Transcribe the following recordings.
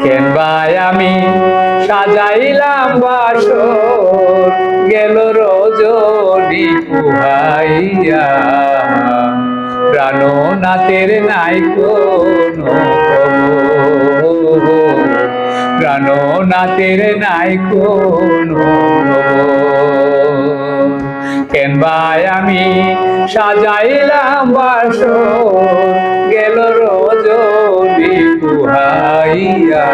কেন ভাই আমি সাজাইলাম বাসর গেল রজনী পুহাইয়া প্রাণনাথের নাই কোনো খবর, প্রাণনাথের নাই কোনো খবর। কেন ভাই আমি সাজাইলাম বাসর গেল রজনী পুহাইয়া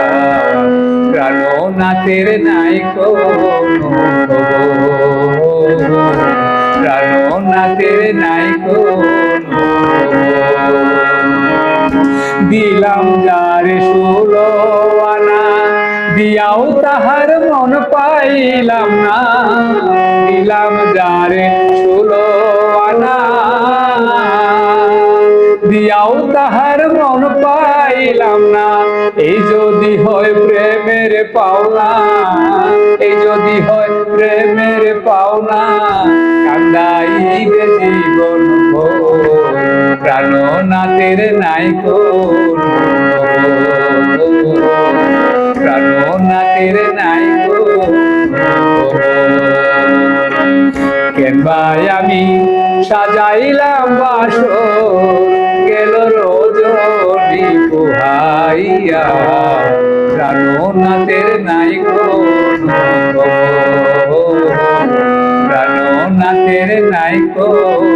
প্রাণনাথের নাই কোনো খবর, প্রাণনাথের নাই কোনো দিলাম যারে 16 আনা দিয়াও তাহার মন পাইলাম না, দিলাম যারে 16 আনা দিয়াও তাহার মন পাইলাম না। এই যদি হয় প্রেমের পাওনা, এই যদি হয় প্রেমের পাওনা কান্দাইবে জীবন ভোর প্রাণনাথের নাই কোনো খবর, প্রাণনাথের নাই কোনো খবর। কেন ভাই আমি সাজাইলাম বাসর গেল রজনী পুহাইয়া প্রাণনাথের নাই কোনো খবর, প্রাণনাথের নাই কোনো